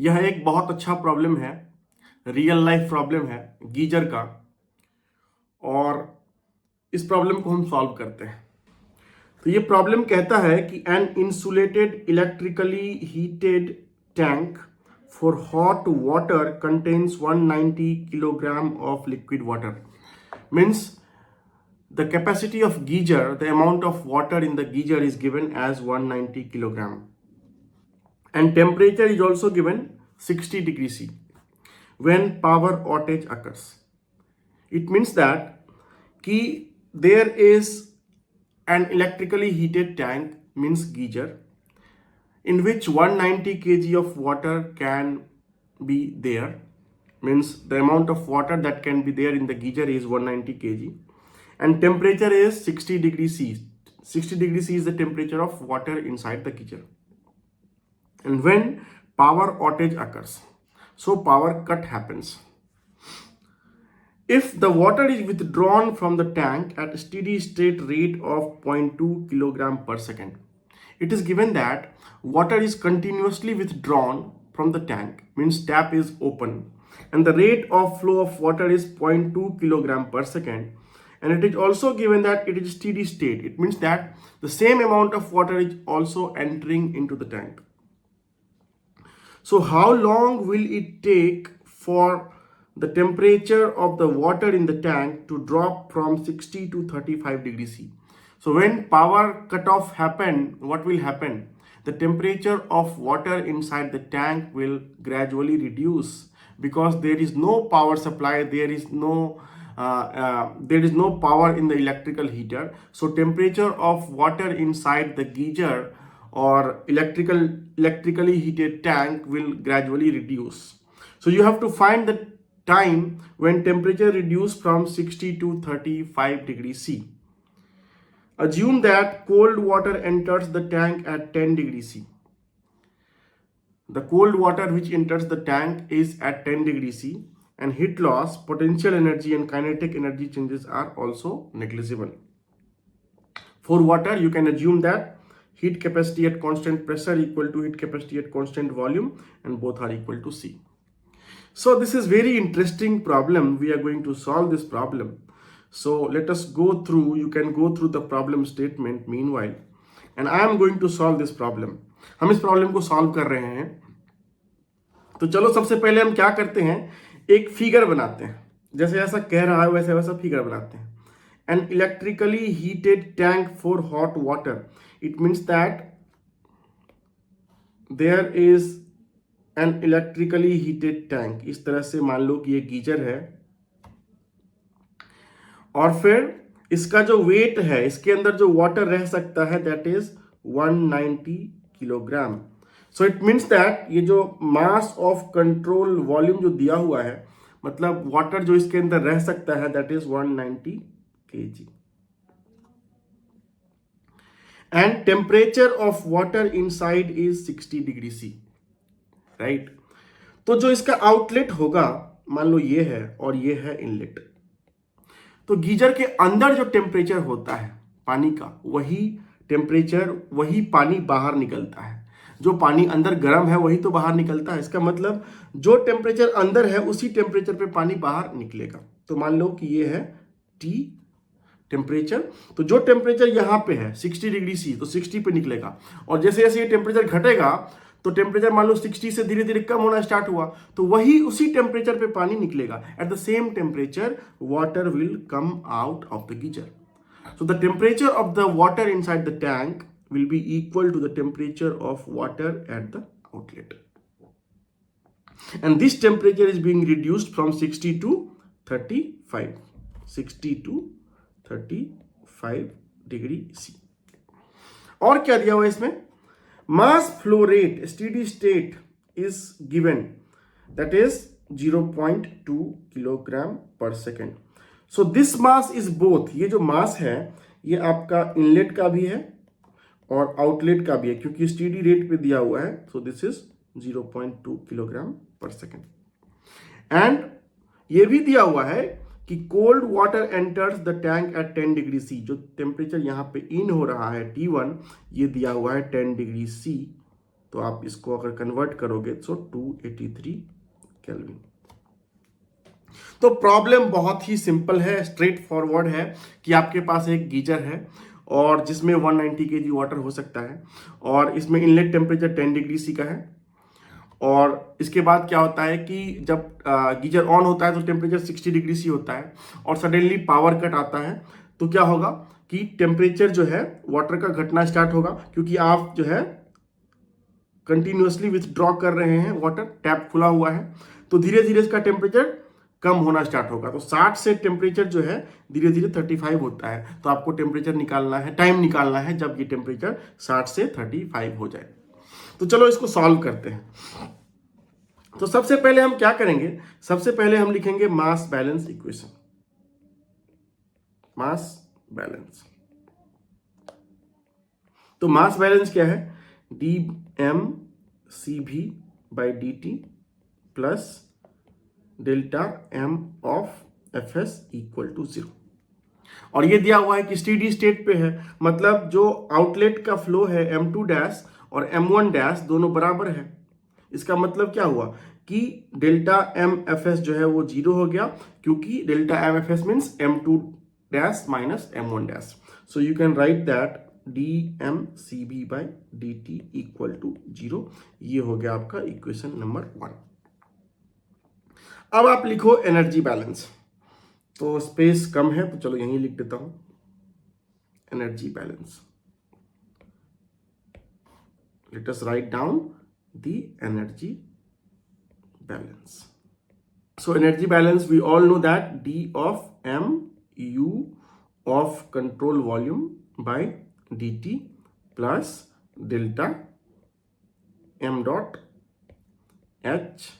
यह एक बहुत अच्छा प्रॉब्लम है, रियल लाइफ प्रॉब्लम है गीजर का। और इस प्रॉब्लम को हम सॉल्व करते हैं। तो ये प्रॉब्लम कहता है कि an insulated electrically heated tank for hot water contains 190 kilogram of liquid water. Means the capacity of geyser, the amount of water in the geyser is given as 190 kilogram, and temperature is also given 60 degrees C when power outage occurs. It means that ki there is an electrically heated tank, means geyser, in which 190 kg of water can be there. Means the amount of water that can be there in the geyser is 190 kg, and temperature is 60 degrees C. 60 degrees C is the temperature of water inside the geyser. And when power outage occurs, so power cut happens. If the water is withdrawn from the tank at a steady state rate of 0.2 kilogram per second, it is given that water is continuously withdrawn from the tank, means tap is open, and the rate of flow of water is 0.2 kilogram per second, and it is also given that it is steady state. It means that the same amount of water is also entering into the tank. So how long will it take for the temperature of the water in the tank to drop from 60 to 35 degrees C? So when power cutoff happen, what will happen? The temperature of water inside the tank will gradually reduce because there is no power supply, there is no power in the electrical heater. So temperature of water inside the geyser or electrically heated tank will gradually reduce. So you have to find the time when temperature reduce from 60 to 35 degrees C. Assume that cold water enters the tank at 10 degrees C. The cold water which enters the tank is at 10 degrees C, and heat loss, potential energy and kinetic energy changes are also negligible. For water, you can assume that heat capacity at constant pressure equal to heat capacity at constant volume, and both are equal to C. So this is very interesting problem. We are going to solve this problem. So let us go through, you can go through the problem statement meanwhile, and I am going to solve this problem. हम इस problem को solve कर रहे हैं। तो चलो सबसे पहले हम क्या करते हैं, एक फिगर बनाते हैं। जैसे ऐसा कह रहा है वैसे वैसा फिगर बनाते हैं। An electrically heated tank for hot water. It means that there is an electrically heated tank. इस तरह से मान लो कि ये गीजर है, और फिर इसका जो वेट है, इसके अंदर जो वाटर रह सकता है, that is 190 kilogram. So it means that ये जो मास ऑफ कंट्रोल वॉल्यूम जो दिया हुआ है, मतलब वाटर जो इसके अंदर रह सकता है, that is 190 kg. And temperature of water inside is 60 degree C. Right? तो जो इसका आउटलेट होगा, मान लो ये है और ये है इनलेट। तो गीजर के अंदर जो टेम्परेचर होता है पानी का, वही टेम्परेचर, वही पानी बाहर निकलता है। जो पानी अंदर गर्म है वही तो बाहर निकलता है। इसका मतलब जो टेम्परेचर अंदर है उसी टेम्परेचर पे पानी बाहर निकलेगा। तो मान लो कि ये है T टेम्परेचर। तो जो टेम्परेचर यहाँ पे है 60 डिग्री C, तो 60 पे निकलेगा। और जैसे जैसे ये टेम्परेचर घटेगा तो टेम्परेचर मान लो 60 से धीरे धीरे कम होना स्टार्ट हुआ, तो वही उसी टेम्परेचर पे पानी निकलेगा। At the same temperature water will come out of the geyser. So the temperature of the water inside the tank will be equal to the temperature of water at the outlet, and this temperature is being reduced from 60 to 35, 60 to 35 degree C। और क्या दिया हुआ है इसमें? Mass flow rate steady state is given, that is 0.2 kilogram per second. So this mass is both, ये जो मास है ये आपका इनलेट का भी है और आउटलेट का भी है, क्योंकि स्टेडी रेट पे दिया हुआ है। So this is 0.2 kilogram per second. And ये भी दिया हुआ है कि cold water enters the tank at 10 degree C। जो टेम्परेचर यहाँ पे इन हो रहा है T1, ये दिया हुआ है 10 डिग्री C, तो आप इसको अगर कन्वर्ट करोगे तो 283 केल्विन। तो प्रॉब्लम बहुत ही सिंपल है, स्ट्रेट फॉरवर्ड है कि आपके पास एक गीजर है और जिसमें 190 kg वाटर हो सकता है और इसमें इनलेट टेम्परेचर 10 डिग्री सी का है। और इसके बाद क्या होता है कि जब गीजर ऑन होता है तो टेम्परेचर 60 डिग्री सी होता है और सडनली पावर कट आता है, तो क्या होगा कि टेम्परेचर जो है वाटर का घटना स्टार्ट होगा, क्योंकि आप जो है कंटिन्यूअसली विथड्रॉ कर रहे हैं, वाटर टैप खुला हुआ है, तो धीरे धीरे इसका टेम्परेचर कम होना स्टार्ट होगा। तो 60 से टेम्परेचर जो है धीरे धीरे 35 होता है। तो आपको टेम्परेचर निकालना है, टाइम निकालना है जब ये टेम्परेचर 60 से 35 हो जाए। तो चलो इसको सॉल्व करते हैं। तो सबसे पहले हम क्या करेंगे, सबसे पहले हम लिखेंगे mass balance equation. Mass balance, तो मास बैलेंस क्या है, D M C V by D T plus delta M of F S equal to 0। और ये दिया हुआ है कि स्टेडी स्टेट पे है, मतलब जो आउटलेट का फ्लो है M2 डैश और M1 डैश दोनों बराबर है। इसका मतलब क्या हुआ कि डेल्टा एम एफ एस जो है वो 0 हो गया, क्योंकि delta M F S means M2 dash minus M1 dash. So you can write that D M C V by D T equal to 0। ये हो गया आपका इक्वेशन नंबर 1। अब आप लिखो एनर्जी बैलेंस। तो स्पेस कम है तो चलो यहीं लिख देता हूं, energy balance. Late us write down the energy balance. So energy balance, we all know that D of M U of control volume by dt plus delta M dot H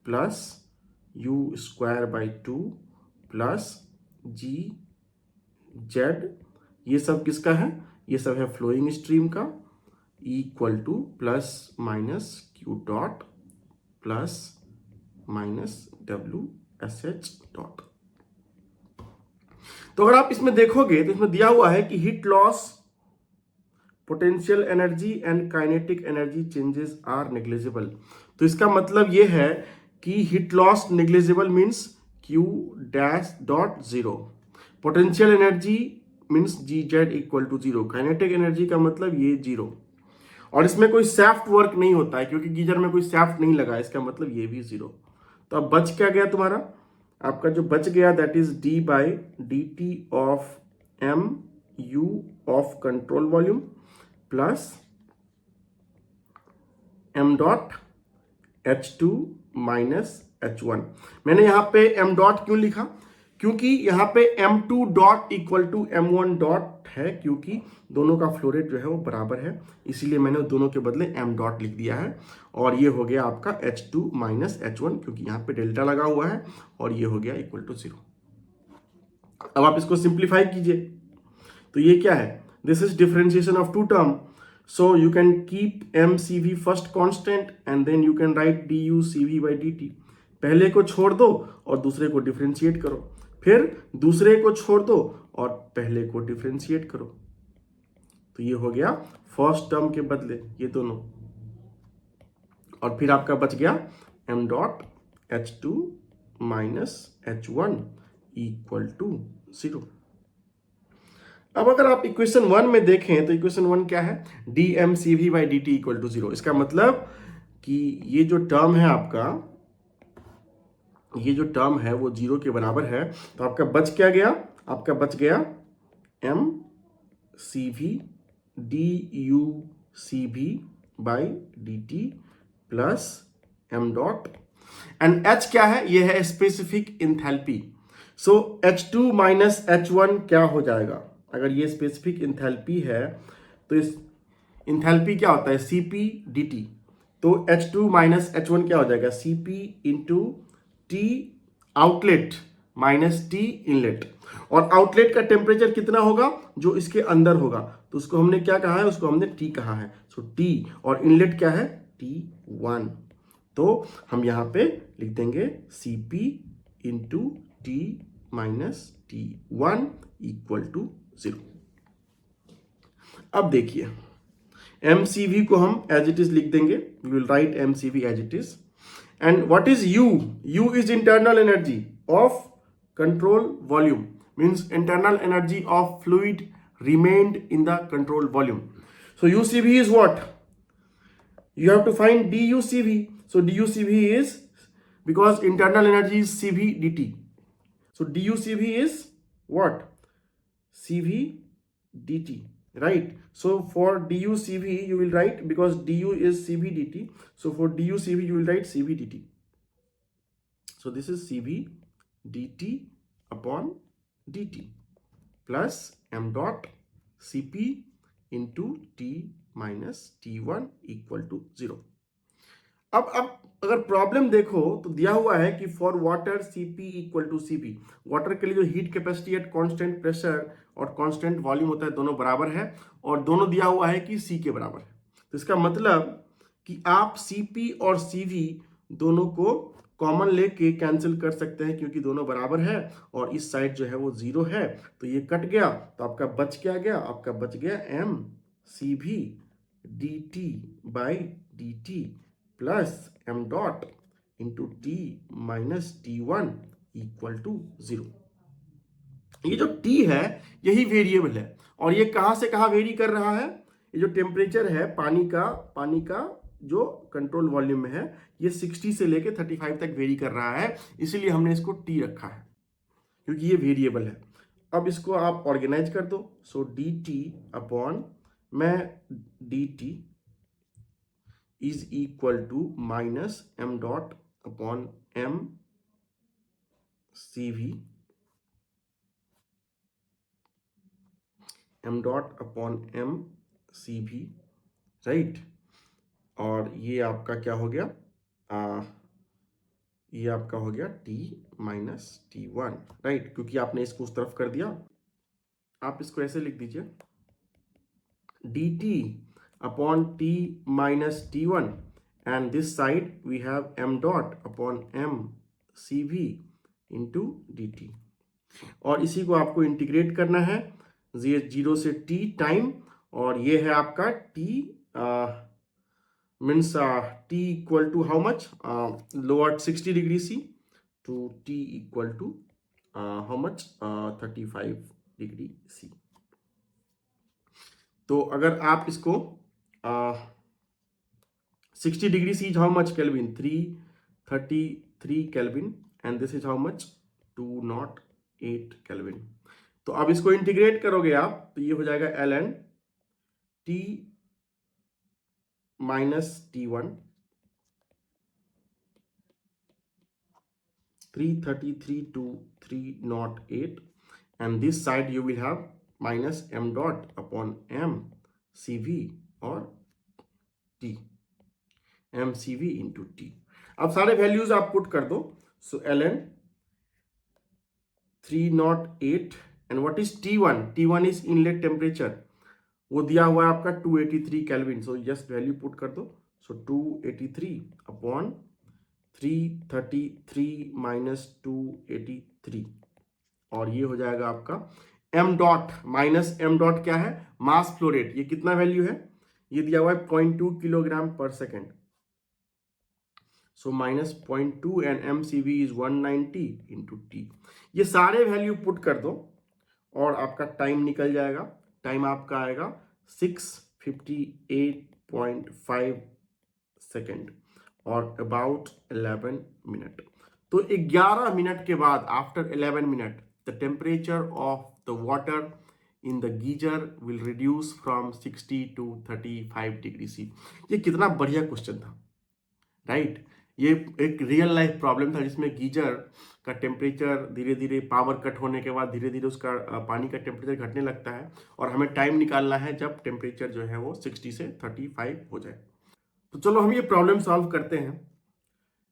plus U square by 2 plus G Z, ये सब किसका है, ये सब है flowing stream का, equal to plus minus Q dot plus minus W S H dot. तो अगर आप इसमें देखोगे तो इसमें दिया हुआ है कि heat loss, potential energy and kinetic energy changes are negligible. तो इसका मतलब यह है कि heat loss negligible means Q dash dot 0, potential energy means G Z equal to 0, kinetic energy का मतलब ये 0। और इसमें कोई सैफ्ट वर्क नहीं होता है क्योंकि गीजर में कोई सैफ्ट नहीं लगा, इसका मतलब ये भी 0। तो अब बच क्या गया तुम्हारा, आपका जो बच गया that is D by D T of M U of control volume plus M dot H2 minus H1। मैंने यहां पे एम डॉट क्यों लिखा, क्योंकि यहां पे M2 dot equal to M1 dot है, क्योंकि दोनों का फ्लो रेट जो है वो बराबर है, इसीलिए मैंने दोनों के बदले M डॉट लिख दिया है। और ये हो गया आपका H2 माइनस H1, क्योंकि यहाँ पे डेल्टा लगा हुआ है, और ये हो गया इक्वल टू 0। अब आप इसको सिंप्लीफाई कीजिए, तो ये क्या है, this is differentiation of two term, so you can keep M C V first constant and then you can write D U C V by D T. पहले को छोड़ दो और दूसरे को डिफरेंशिएट करो, फिर दूसरे को छोड़ दो और पहले को डिफरेंशिएट करो। तो ये हो गया फर्स्ट टर्म के बदले ये दोनों, और फिर आपका बच गया m dot H2 minus H1 equal to 0। अब अगर आप इक्वेशन 1 में देखें तो इक्वेशन 1 क्या है, D M C V by D T equal to 0। इसका मतलब कि ये जो टर्म है आपका, ये जो टर्म है वो 0 के बराबर है। तो आपका बच क्या गया, आपका बच गया M C V D U C V by D T plus M dot, and H क्या है, ये है स्पेसिफिक इंथैल्पी। सो H2 माइनस H1 क्या हो जाएगा, अगर ये स्पेसिफिक इंथैल्पी है तो इस इंथैल्पी क्या होता है Cp dt, तो H2 माइनस H1 क्या हो जाएगा Cp into T outlet minus T inlet. और आउटलेट का टेम्परेचर कितना होगा, जो इसके अंदर होगा, तो उसको हमने क्या कहा है, उसको हमने T कहा है। सो T और इनलेट क्या है T1, तो हम यहां पे लिख देंगे Cp into T minus T1 equal to 0। अब देखिए MCV को हम एज इट इज लिख देंगे, we will write MCV as it is. And what is U? U is internal energy of control volume, means internal energy of fluid remained in the control volume. So UCV is what? You have to find DUCV. So DUCV is, because internal energy is CV dt. So DUCV is what? CV dt, right? So for DUCV you will write, because DU is CV dt, so for DUCV you will write CV dt. So this is CV dt upon dt plus m dot Cp into T minus T1 equal to 0. अब अगर problem देखो तो दिया हुआ है कि for water Cp equal to Cv, water के लिए जो heat capacity at constant pressure और कांस्टेंट वॉल्यूम होता है दोनों बराबर है, और दोनों दिया हुआ है कि C के बराबर है. तो इसका मतलब कि आप Cp और Cv दोनों को कॉमन लेके कैंसिल कर सकते हैं, क्योंकि दोनों बराबर है और इस साइड जो है वो 0 है, तो ये कट गया, तो आपका बच क्या गया? आपका बच गया MCV dt by dt plus m dot into T minus T1 equal to 0. ये जो T है यही वेरिएबल है, और ये कहां से कहां वेरी कर रहा है? ये जो टेम्परेचर है पानी का जो कंट्रोल वॉल्यूम में है, ये 60 से लेके 35 तक वेरी कर रहा है, इसीलिए हमने इसको T रखा है, क्योंकि ये वेरिएबल है. अब इसको आप ऑर्गेनाइज कर दो. सो dt upon dt is equal to minus m dot upon m CV, m dot upon m CV, right. और ये आपका क्या हो गया? ये आपका हो गया T माइनस T1, राइट, क्योंकि आपने इसको उस तरफ कर दिया. आप इसको ऐसे लिख दीजिए, dt upon T minus T1, and this side we have m dot upon m CV into dt. और इसी को आपको इंटीग्रेट करना है 0 से T टाइम, और ये है आपका T means T equal to how much? Lower 60 degree C to T equal to how much? 35 degree C. तो अगर आप इसको 60 degree C is how much kelvin? 333 kelvin, and this is how much? 208 kelvin. तो अब इसको integrate करोगे आप, तो ये हो जाएगा ln T minus T1 333 to 308, and this side you will have minus m dot upon m CV और T, MCV into T. अब सारे वैल्यूज आप पुट कर दो. सो ln 308, and what is T1? T1 is inlet temperature, वो दिया हुआ है आपका 283 kelvin. So just value put कर दो. सो 283 अपॉन 333 माइनस 283, और ये हो जाएगा आपका m dot minus m dot क्या है? Mass flow rate. ये कितना वैल्यू है? ये दिया हुआ है 0.2 kilogram per second. So minus 0.2 and MCV is 190 into T. ये सारे वैल्यू पुट कर दो और आपका टाइम निकल जाएगा. टाइम आपका आएगा 658.5 सेकेंड और अबाउट 11 मिनट. तो 11 मिनट के बाद, after 11 minute, the temperature of the water in the geyser will reduce from 60 to 35 degree C. ये कितना बढ़िया क्वेश्चन था, राइट. ये एक रियल लाइफ प्रॉब्लम था जिसमें गीजर का टेम्परेचर धीरे धीरे, पावर कट होने के बाद धीरे धीरे उसका पानी का टेम्परेचर घटने लगता है, और हमें टाइम निकालना है जब टेम्परेचर जो है वो 60 से 35 हो जाए. तो चलो हम ये प्रॉब्लम सॉल्व करते हैं.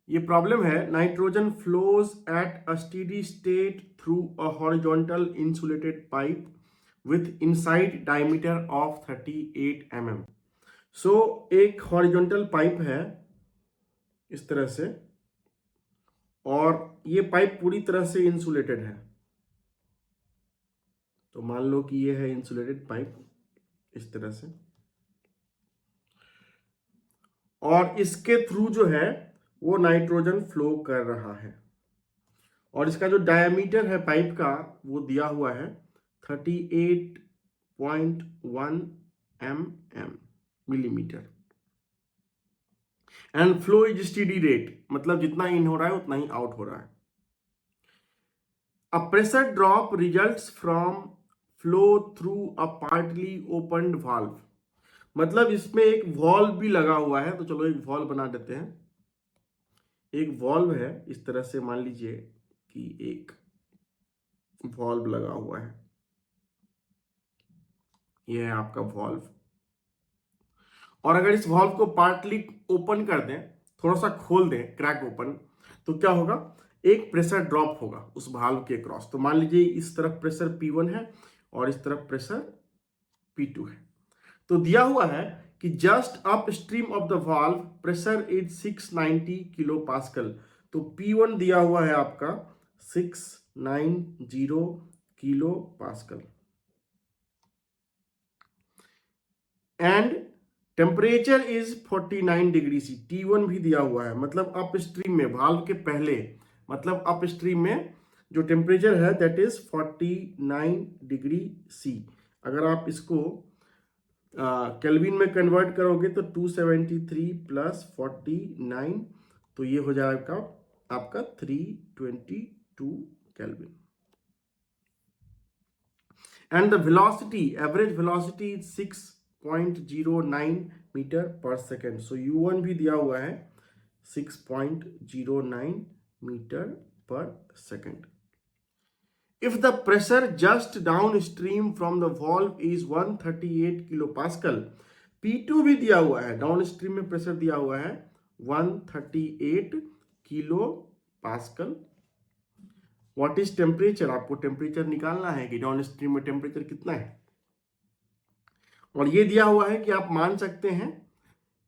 ये प्रॉब्लम है, nitrogen flows at a steady state through a horizontal insulated pipe with inside diameter of 38 mm. सो एक हॉरिजॉन्टल पाइप है इस तरह से, और ये पाइप पूरी तरह से इंसुलेटेड है. तो मान लो कि ये है इंसुलेटेड पाइप इस तरह से, और इसके थ्रू जो है वो नाइट्रोजन फ्लो कर रहा है। और इसका जो डायमीटर है पाइप का वो दिया हुआ है 38.1 mm millimetre. And flow is steady rate, मतलब जितना इन हो रहा है उतना ही आउट हो रहा है। A pressure drop results from flow through a partly opened valve, मतलब इसमें एक वॉल्व भी लगा हुआ है। तो चलो एक वॉल्व बना देते हैं। एक वॉल्व है, इस तरह से मान लीजिए कि एक वॉल्व लगा हुआ है, यह है आपका वॉल्व। और अगर इस वॉल्व को पार्टली ओपन कर दें, थोड़ा सा खोल दें, क्रैक ओपन, तो क्या होगा, एक प्रेशर ड्रॉप होगा उस वाल्व के क्रॉस। तो मान लीजिए इस तरफ प्रेशर P1 है और इस तरफ प्रेशर P2 है। तो दिया हुआ है कि just upstream of the valve pressure is 690 kilo pascal. तो P1 दिया हुआ है आपका 690 kilo pascal. And temperature is 49 degree C. T1 भी दिया हुआ है, मतलब अप स्ट्रीम में, वाल्व के पहले, मतलब अप स्ट्रीम में जो टेम्परेचर है दैट इज 49 डिग्री सी। अगर आप इसको केल्विन में कन्वर्ट करोगे तो 273 प्लस 49, तो ये हो जाएगा आपका 322 kelvin. And the velocity, average velocity is 6.09 metre per second. So U1 भी दिया हुआ है 6.09 metre per second. If the pressure just downstream from the valve is 138 kilopascal, P2 भी दिया हुआ है, डाउनस्ट्रीम में प्रेशर दिया हुआ है 138 kilo pascal. What is temperature, आपको टेम्परेचर निकालना है कि डाउनस्ट्रीम में टेम्परेचर कितना है। और ये दिया हुआ है कि आप मान सकते हैं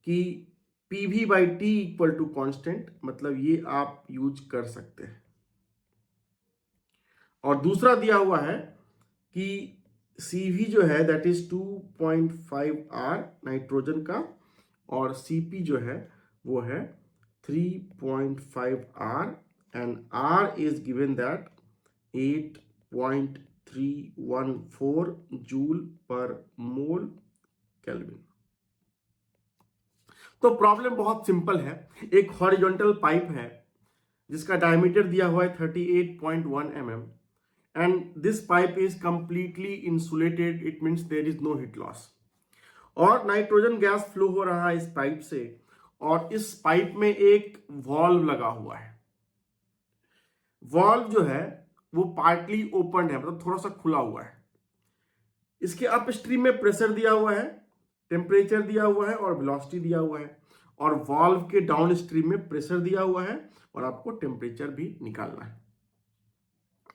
कि PV/T इक्वल टू कॉन्स्टेंट, मतलब ये आप यूज कर सकते हैं। और दूसरा दिया हुआ है कि CV जो है दैट इज 2.5 R नाइट्रोजन का, और CP जो है वो है 3.5 R, and R is given that 8.314 joule पर मोल केल्विन। तो प्रॉब्लम बहुत सिंपल है। एक हॉरिजॉन्टल पाइप है जिसका डायमीटर दिया हुआ है 38.1 mm, and this pipe is completely insulated, it means there is no heat loss। और नाइट्रोजन गैस फ्लो हो रहा है इस पाइप से, और इस पाइप में एक वॉल्व लगा हुआ है। वॉल्व जो है वो पार्टली ओपन है, मतलब थोड़ा सा खुला हुआ है। इसके अपस्ट्रीम में प्रेशर दिया हुआ है, टेम्परेचर दिया हुआ है और वेलोसिटी दिया हुआ है। और वॉल्व के डाउन स्ट्रीम में प्रेशर दिया हुआ है और आपको टेम्परेचर भी निकालना है।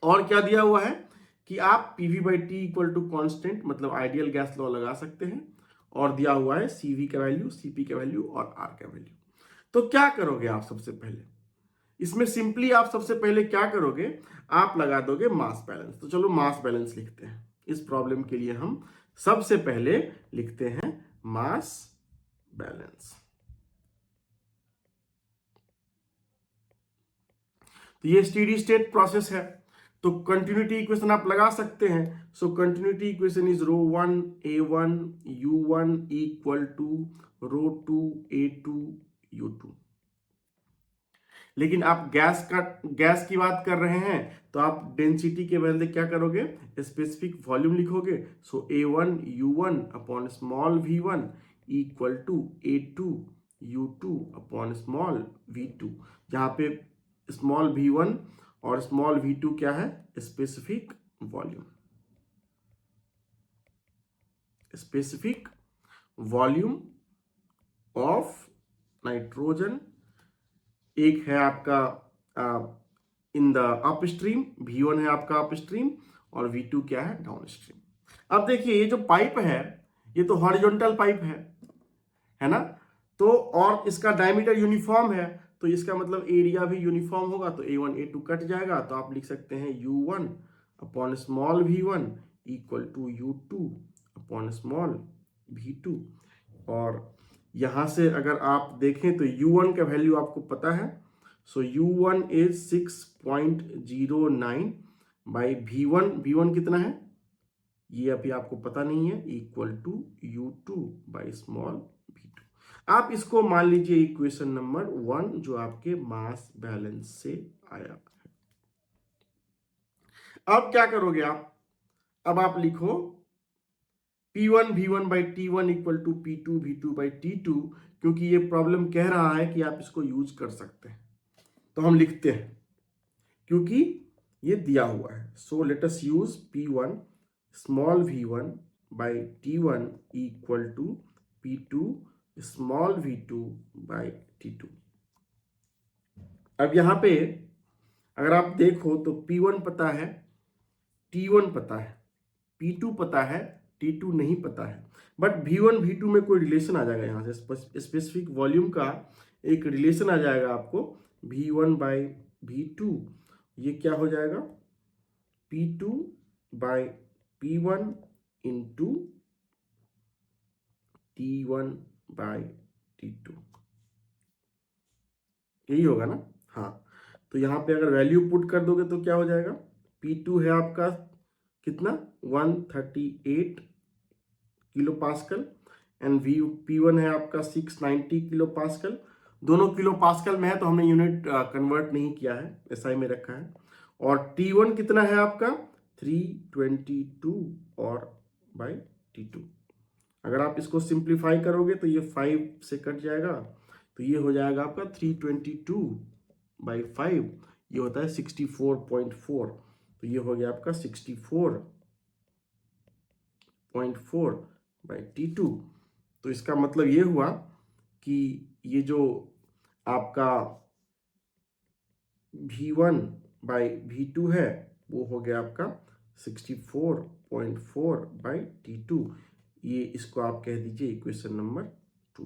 और क्या दिया हुआ है कि आप PV/T इक्वल टू कॉन्स्टेंट, मतलब आइडियल गैस लॉ लगा सकते हैं। और दिया हुआ है CV का वैल्यू, CP का वैल्यू और R का वैल्यू। तो क्या करोगे आप सबसे पहले इसमें, सिंपली आप सबसे पहले क्या करोगे, आप लगा दोगे मास बैलेंस। तो चलो मास बैलेंस लिखते हैं। इस प्रॉब्लम के लिए हम सबसे पहले लिखते हैं मास बैलेंस। तो ये स्टेडी स्टेट प्रोसेस है, तो कंटिन्यूटी इक्वेशन आप लगा सकते हैं। So continuity equation is ρ1 A1 U1 equal to ρ2 A2 U2। लेकिन आप गैस की बात कर रहे हैं तो आप डेंसिटी के बदले क्या करोगे, स्पेसिफिक वॉल्यूम लिखोगे। So A1 U1 upon small V1 equal to A2 U2 upon small V2, जहां पे स्मॉल V1 और स्मॉल V2 क्या है, specific volume. Specific volume of nitrogen एक है आपका इन द अपस्ट्रीम, V1 है आपका अपस्ट्रीम और V2 क्या है, डाउनस्ट्रीम। अब देखिए ये जो पाइप है ये तो हॉरिजॉन्टल पाइप है ना। तो और इसका डायमीटर यूनिफॉर्म है, तो इसका मतलब एरिया भी यूनिफॉर्म होगा। तो A1 A2 कट जाएगा, तो आप लिख सकते हैं U1 upon small V1 equal to U2 upon small V2। और यहां से अगर आप देखें तो U1 का वैल्यू आपको पता है, सो U1 इज 6.09 बाई V1 कितना है ये अभी आपको पता नहीं है, equal to U2 by small v2। आप इसको मान लीजिए इक्वेशन नंबर 1 जो आपके मास बैलेंस से आया। अब क्या करोगे आप, अब आप लिखो P1 V1 by T1 equal to P2 V2 by T2, क्योंकि ये प्रॉब्लम कह रहा है कि आप इसको यूज कर सकते हैं, तो हम लिखते हैं क्योंकि ये दिया हुआ है। So let us use P1 small v1 by T1 equal to P2 small v2 by T2। अब यहां पे अगर आप देखो तो P1 पता है, T1 पता है, P2 पता है, T2 नहीं पता है, बट V1 V2 में कोई रिलेशन आ जाएगा, यहां से स्पेसिफिक वॉल्यूम का एक रिलेशन आ जाएगा आपको, V1 बाई V2, ये क्या हो जाएगा P2 by P1 into T1 by T2, यही होगा ना। हाँ, तो यहां पे अगर वैल्यू पुट कर दोगे तो क्या हो जाएगा, P2 है आपका कितना 138 किलो पास्कल एंड P1 है आपका 690 किलो पास्कल। दोनों किलो पास्कल में है तो हमने यूनिट कन्वर्ट नहीं किया है, SI में रखा है। और T1 कितना है आपका 322 और बाई T2। अगर आप इसको सिंप्लीफाई करोगे तो ये 5 से कट जाएगा, तो ये हो जाएगा आपका 322 बाई 5, ये होता है 64.4, तो ये हो गया आपका 64.4 बाई T2। तो इसका मतलब ये हुआ कि ये जो आपका V1 बाई V2 है वो हो गया आपका 64.4 बाई T2, ये इसको आप कह दीजिए इक्वेशन नंबर 2।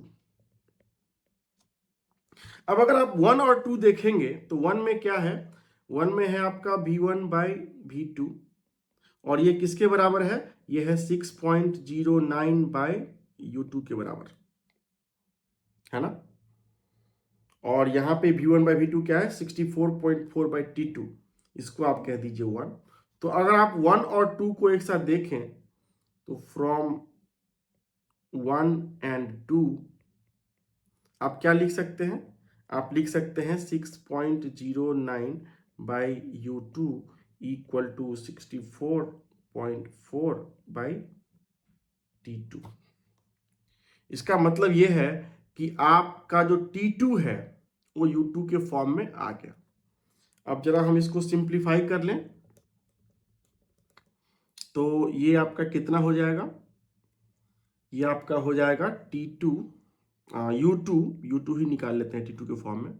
अब अगर आप 1 और 2 देखेंगे तो 1 में क्या है, 1 में है आपका V1 बाई V2 और ये किसके बराबर है, ये है 6.09 बाई U2 के बराबर है ना। और यहां पे V1 बाई V2 क्या है 64.4 बाई T2, इसको आप कह दीजिए 1। तो अगर आप 1 और 2 को एक साथ देखें तो फ्रॉम 1 एंड 2 आप क्या लिख सकते हैं, आप लिख सकते हैं 6.09 by U2 equal to 64.4 by T2। इसका मतलब यह है कि आपका जो T2 है वो U2 के फॉर्म में आ गया। अब जरा हम इसको सिंप्लीफाई कर लें तो ये आपका कितना हो जाएगा, ये आपका हो जाएगा T2 U2 ही निकाल लेते हैं T2 के फॉर्म में,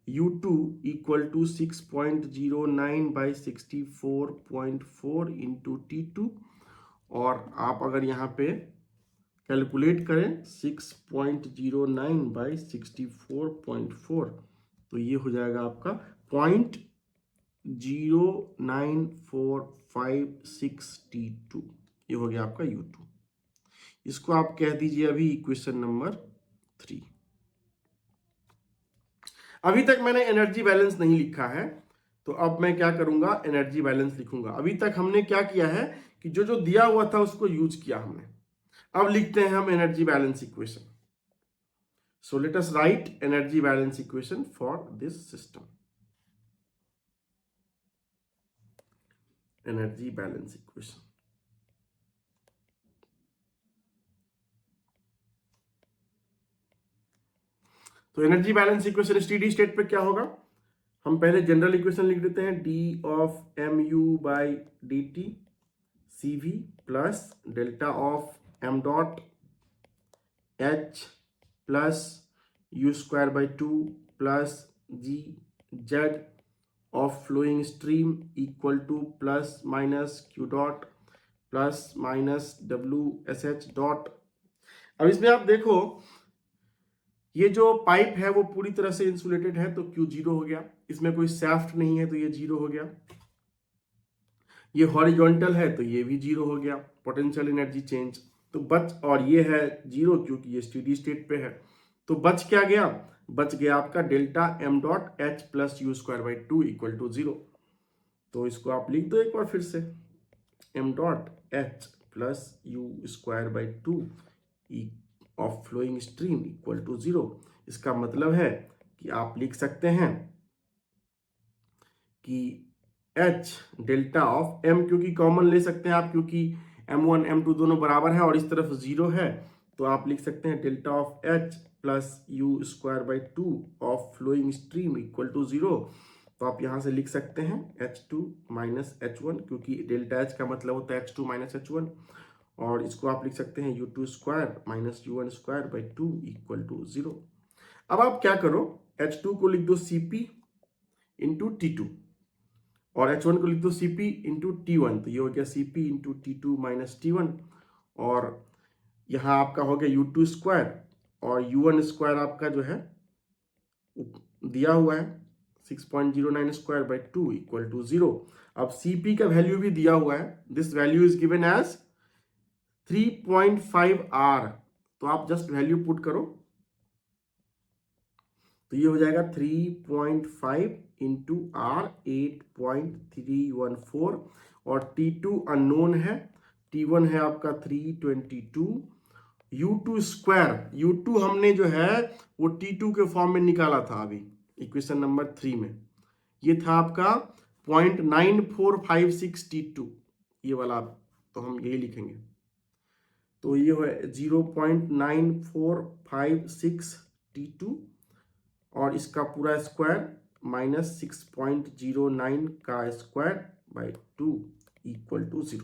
U2 equal to 6.09 by 64.4 into T2, और आप अगर यहाँ पे कैलकुलेट करें 6.09 बाई 64.4 तो ये हो जाएगा आपका 0.09456 T2, ये हो गया आपका U2। इसको आप कह दीजिए अभी इक्वेशन नंबर 3। अभी तक मैंने एनर्जी बैलेंस नहीं लिखा है, तो अब मैं क्या करूंगा, एनर्जी बैलेंस लिखूंगा। अभी तक हमने क्या किया है कि जो जो दिया हुआ था उसको यूज किया हमने। अब लिखते हैं हम energy balance equation. So let us write energy balance equation for this system. Energy balance equation, तो energy balance equation steady state पे क्या होगा, हम पहले जनरल इक्वेशन लिख देते हैं, D of M U by D T C V plus delta of M dot H plus U square by 2 plus G Z of flowing stream equal to plus minus Q dot plus minus W S H dot. अब इसमें आप देखो ये जो pipe है वो पूरी तरह से इंसुलेटेड है तो Q 0 हो गया, इसमें कोई सैफ्ट नहीं है तो ये 0 हो गया, ये हॉरिजॉन्टल है तो ये भी 0 हो गया, पोटेंशियल एनर्जी चेंज। तो बच, और ये है 0 क्योंकि ये स्टेडी स्टेट पे है। तो बच क्या गया, बच गया आपका delta M dot H plus U square by 2 equal to 0। तो इसको आप लिख दो एक बार फिर से, M dot H plus U square by 2 of flowing stream equal to 0। इसका मतलब है कि आप लिख सकते हैं कि h डेल्टा ऑफ m, क्योंकि कॉमन ले सकते हैं आप, क्योंकि m1 m2 दोनों बराबर है और इस तरफ 0 है, तो आप लिख सकते हैं delta of h plus U square by 2 of flowing stream equal to 0। तो आप यहां से लिख सकते हैं h2 माइनस h1, क्योंकि डेल्टा h का मतलब होता है h2 माइनस h1, और इसको आप लिख सकते हैं u2 square minus u1 square by 2 equal to 0। अब आप क्या करो, h2 को लिख दो cp इंटू T2 और H1 को लिख दो Cp इंटू T1, तो ये हो गया Cp into T2 minus T1, और यहाँ आपका हो गया U2 स्क्वायर और U1 स्क्वायर आपका जो है दिया हुआ है 6.09 स्क्वायर बाई 2 इक्वल टू 0। अब Cp का वैल्यू भी दिया हुआ है, this value is given as 3.5 R, तो आप जस्ट वैल्यू पुट करो, तो ये हो जाएगा 3.5 इंटू आर 8.314, और T2 अननोन है, T1 है आपका 322, U2 स्क्वायर, U2 हमने जो है वो T2 के फॉर्म में निकाला था अभी इक्वेशन नंबर 3 में, ये था आपका 0.9456 T2, ये वाला, तो हम यही लिखेंगे, तो ये है 0.9456 T2 और इसका पूरा स्क्वायर माइनस 6.09 का स्क्वायर बाई 2 इक्वल टू 0।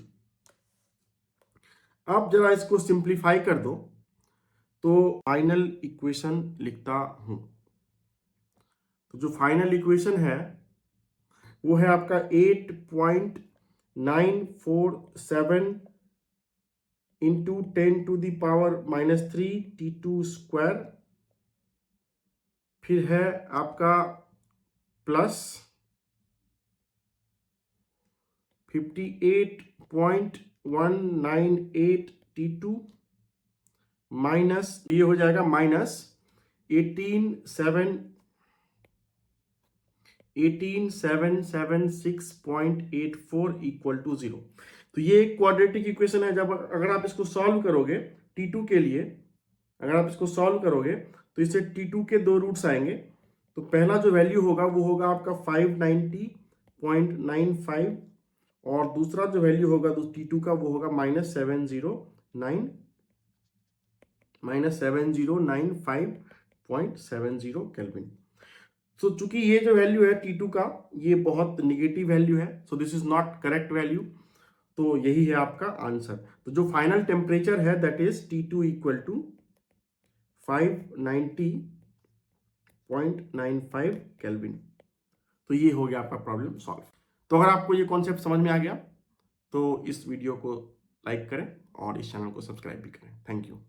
अब जरा इसको सिंप्लीफाई कर दो, तो फाइनल इक्वेशन लिखता हूं। तो जो फाइनल इक्वेशन है वो है आपका 8.947 into 10 to the power minus 3 T2 square, फिर है आपका प्लस 58.198 T2 माइनस, ये हो जाएगा माइनस 18776.84 इक्वल टू 0। तो ये एक क्वाड्रेटिक इक्वेशन है। जब अगर आप इसको सॉल्व करोगे T2 के लिए, अगर आप इसको सॉल्व करोगे तो इससे T2 के दो रूट्स आएंगे। तो पहला जो वैल्यू होगा वो होगा आपका 590.95, और दूसरा जो वैल्यू होगा तो T2 का वो होगा -709.70 केल्विन। सो चूंकि ये जो वैल्यू है T2 का, ये बहुत निगेटिव वैल्यू है, so this is not correct value, तो यही है आपका आंसर। तो जो फाइनल टेम्परेचर है that is T2 equal to 590.95 kelvin. तो ये हो गया आपका प्रॉब्लम सॉल्व। तो अगर आपको ये कॉन्सेप्ट समझ में आ गया तो इस वीडियो को लाइक करें और इस चैनल को सब्सक्राइब भी करें। Thank you.